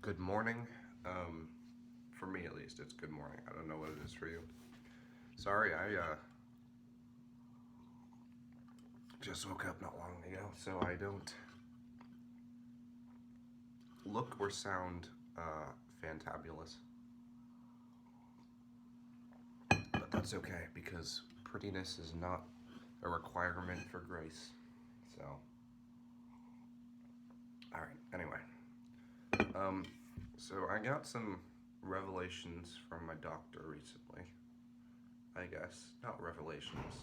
Good morning. For me at least, it's good morning. I don't know what it is for you. Sorry, I just woke up not long ago, so I don't look or sound fantabulous. But that's okay because prettiness is not a requirement for grace. So, all right. Anyway, um, so I got some revelations from my doctor recently. I guess not revelations.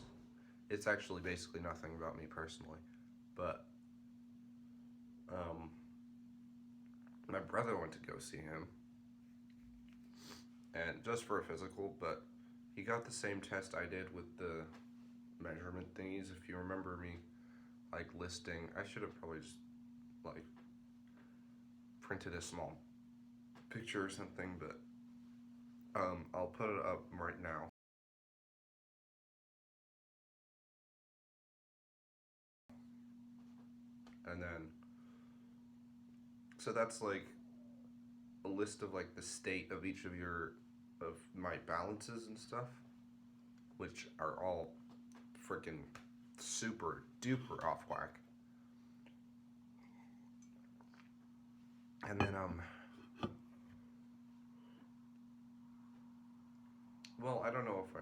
It's actually basically nothing about me personally, but um, my brother went to go see him, and just for a physical, but he got the same test I did with the measurement thingies. If you remember me, like listing, I should have probably just like printed a small picture or something, but I'll put it up right now. And then, so that's like a list of like the state of each of my balances and stuff, which are all freaking super duper off whack. And then well, I don't know if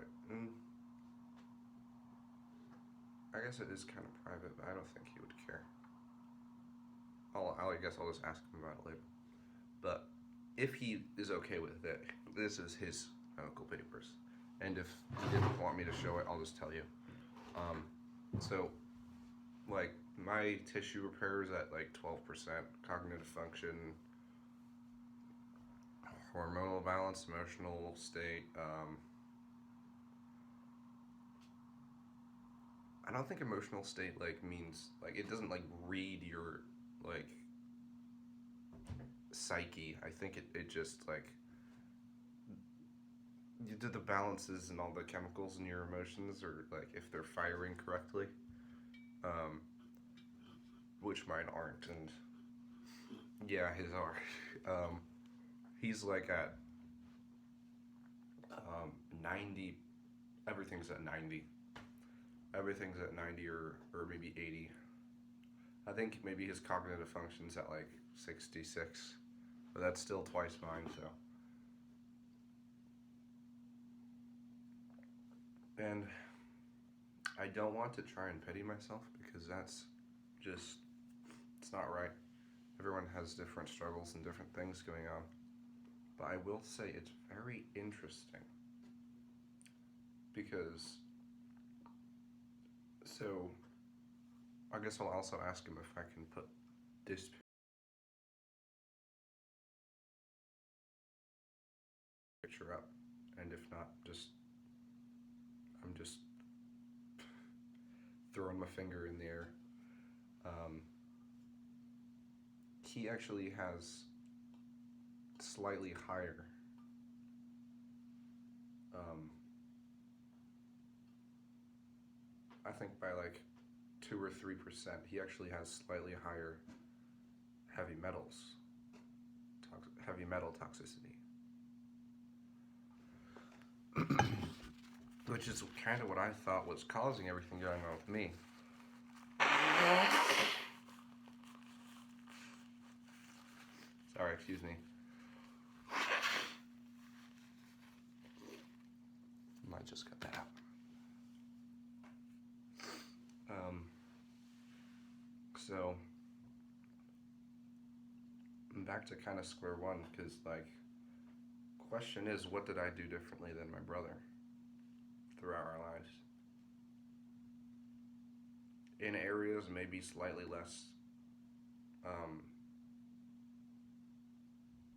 I guess it is kind of private, but I don't think he would care. I guess I'll just ask him about it later. But if he is okay with it, this is his medical papers. And if he didn't want me to show it, I'll just tell you. Um, so, like, my tissue repair is at like 12%, cognitive function, hormonal balance, emotional state. I don't think emotional state like means like it doesn't like read your like psyche. I think it just like you do the balances and all the chemicals in your emotions or like if they're firing correctly, um, which mine aren't, and yeah, his are. um, he's like at 90. Everything's at 90. Everything's at 90 or maybe 80. I think maybe his cognitive function's at like 66, but that's still twice mine. So, and I don't want to try and pity myself because that's just it's not right. Everyone has different struggles and different things going on. But I will say it's very interesting because so I guess I'll also ask him if I can put this picture up, and if not, just I'm just throwing my finger in the air. Um, he actually has slightly higher. Um, I think by like 2 or 3%, he actually has slightly higher heavy metals, heavy metal toxicity, which is kind of what I thought was causing everything going on with me. Sorry, excuse me. Might just cut that out. So I'm back to kind of square one because like question is what did I do differently than my brother throughout our lives in areas maybe slightly less um,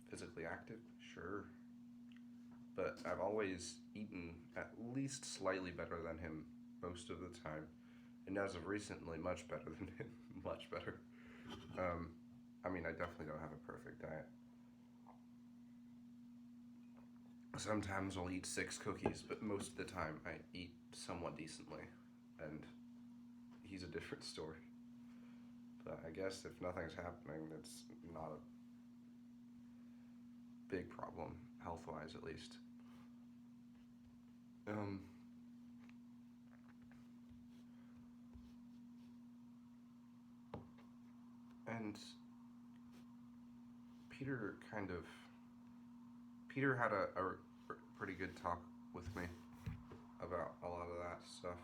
physically active, sure, but I've always eaten at least slightly better than him most of the time, and as of recently, much better than him, much better. Um, I mean, I definitely don't have a perfect diet. Sometimes I'll eat 6 cookies, but most of the time I eat somewhat decently, and he's a different story. But I guess if nothing's happening, it's not a. big problem, health-wise at least. Um, and Peter kind of Peter had a pretty good talk with me about a lot of that stuff.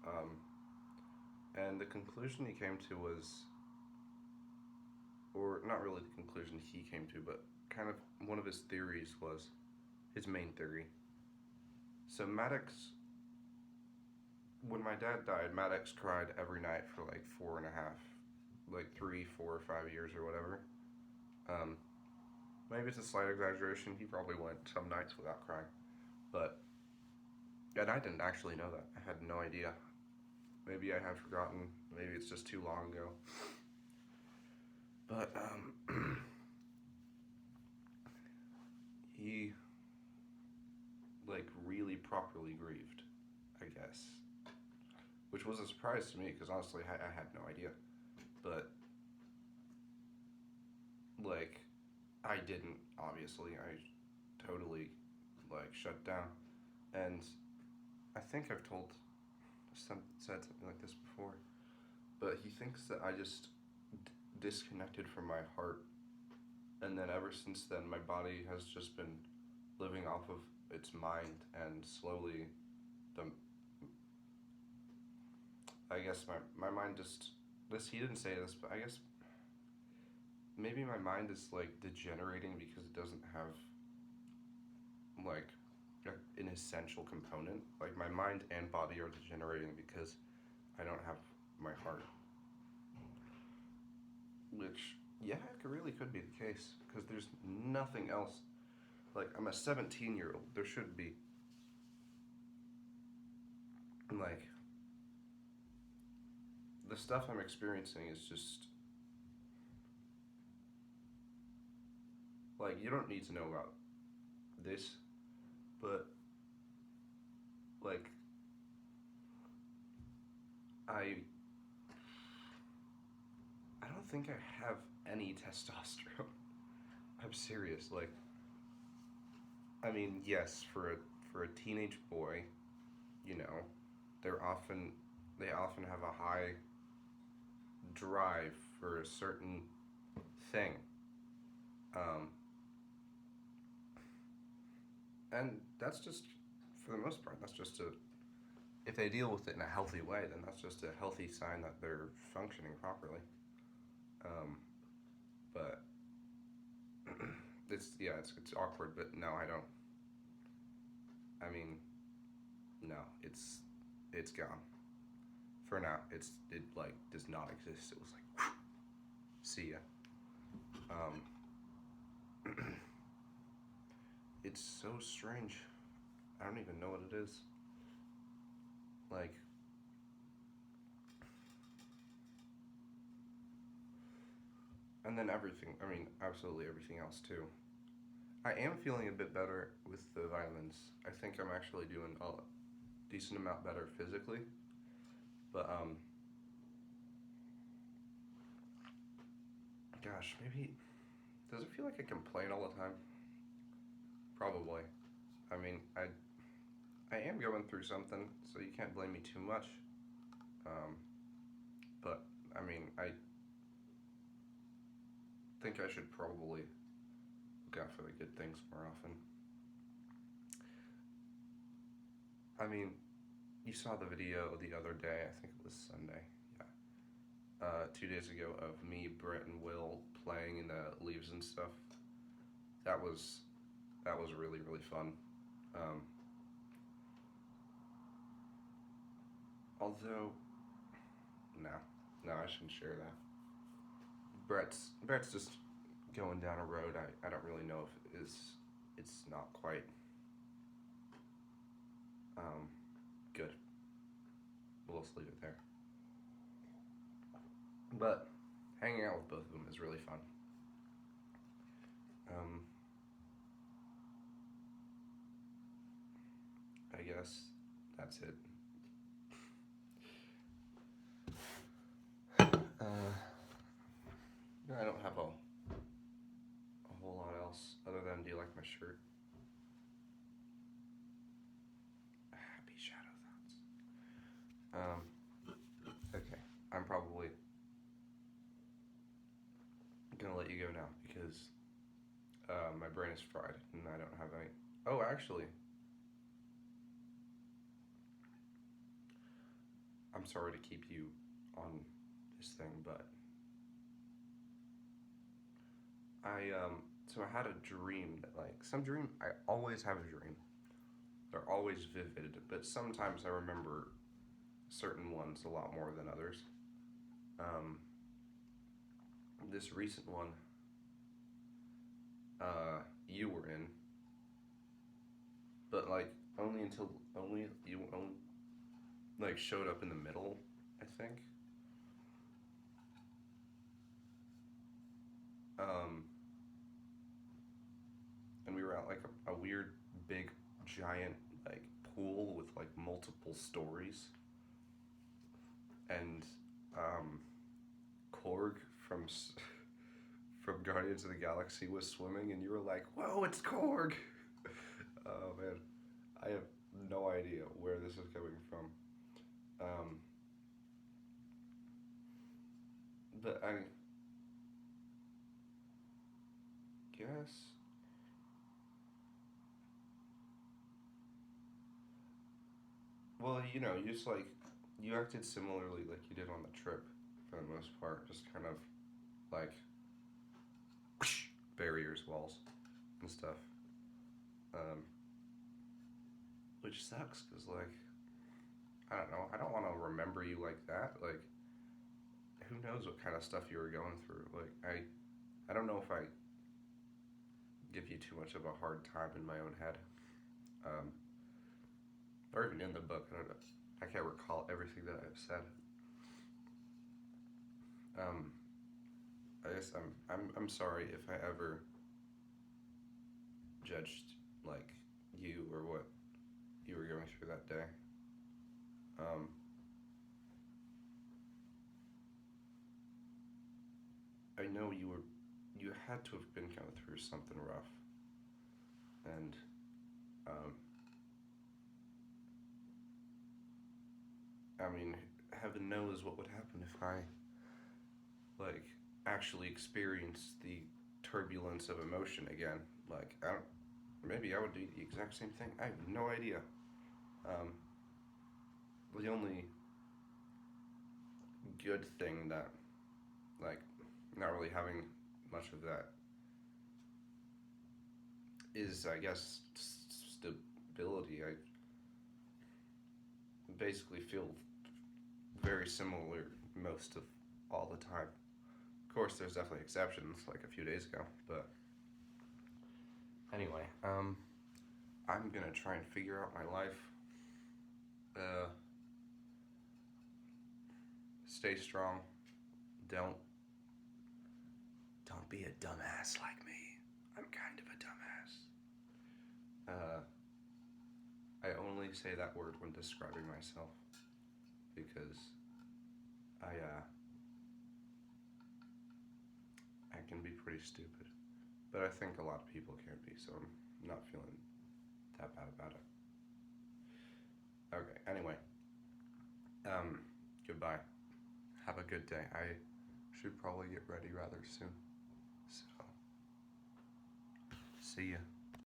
Um, and the conclusion he came to was, or not really the conclusion he came to, but kind of one of his theories was, his main theory. So Maddox, when my dad died, Maddox cried every night for like 4.5, like 3, 4, 5 years or whatever. Maybe it's a slight exaggeration. He probably went some nights without crying. But, and I didn't actually know that. I had no idea. Maybe I had forgotten. Maybe it's just too long ago. But, he, like, really properly grieved, I guess. Which was a surprise to me, because honestly, I had no idea. But, like, I didn't, obviously. I totally, like, shut down. And I think I've said something like this before. But he thinks that I just disconnected from my heart. And then ever since then, my body has just been living off of its mind, and slowly I guess my mind just, he didn't say this, but I guess maybe my mind is like degenerating because it doesn't have like an essential component. Like my mind and body are degenerating because I don't have my heart. Which, yeah, it really could be the case, because there's nothing else. Like, I'm a 17-year-old. There should be, like, the stuff I'm experiencing is just, like, you don't need to know about this, but, like, I don't think I have any testosterone. I'm serious. Like, I mean, yes, for a teenage boy, you know, they often have a high drive for a certain thing. And that's just, for the most part, that's just if they deal with it in a healthy way, then that's just a healthy sign that they're functioning properly. But it's awkward, but no, I don't. I mean, no, it's gone. For now, it like does not exist. It was like, whew, see ya. It's so strange. I don't even know what it is. Like, and then everything. I mean, absolutely everything else too. I am feeling a bit better with the vitamins. I think I'm actually doing a decent amount better physically. But gosh, maybe, does it feel like I complain all the time? Probably. I mean, I am going through something, so you can't blame me too much. But I mean, I think I should probably look out for the good things more often. I mean, you saw the video the other day. I think it was Sunday. Yeah. 2 days ago, of me, Brett, and Will playing in the leaves and stuff. That was really, really fun. Although, no, I shouldn't share that. Brett's just going down a road. I don't really know if it's not quite good. We'll just leave it there. But hanging out with both of them is really fun. I guess that's it. I don't have a whole lot else other than, do you like my shirt. Happy shadow thoughts. Okay, I'm probably gonna let you go now because my brain is fried and I don't have any. Oh, actually, I'm sorry to keep you on this thing, but so I had a dream that I always have a dream. They're always vivid, but sometimes I remember certain ones a lot more than others. Um, this recent one, you were in, but like only you like showed up in the middle, I think. Um, and we were at like a weird big giant like pool with like multiple stories, and um, Korg from from Guardians of the Galaxy was swimming, and you were like, "Whoa, it's Korg!" Oh man, I have no idea where this is coming from. Um, but I guess, well, you just like you acted similarly like you did on the trip for the most part, just kind of like barriers, walls, and stuff. Um, which sucks because like I don't know, I don't want to remember you like that. Like who knows what kind of stuff you were going through. Like I don't know if I give you too much of a hard time in my own head, um, or even in the book. I don't know. I can't recall everything that I've said. Um, I guess I'm sorry if I ever judged like you or what you were going through that day. Um, I know you had to have been going through something rough, and um, I mean, heaven knows what would happen if I like actually experienced the turbulence of emotion again. Like I don't, maybe I would do the exact same thing. I have no idea. Um, the only good thing that like not really having much of that is I guess stability. I basically feel very similar most of all the time. Of course, there's definitely exceptions, like a few days ago. But anyway, I'm gonna try and figure out my life. Uh, stay strong. Don't don't be a dumbass like me. I'm kind of a dumbass. I only say that word when describing myself because I can be pretty stupid, but I think a lot of people can be, so I'm not feeling that bad about it. Okay. Anyway, um, goodbye. Have a good day. I should probably get ready rather soon. So, see ya.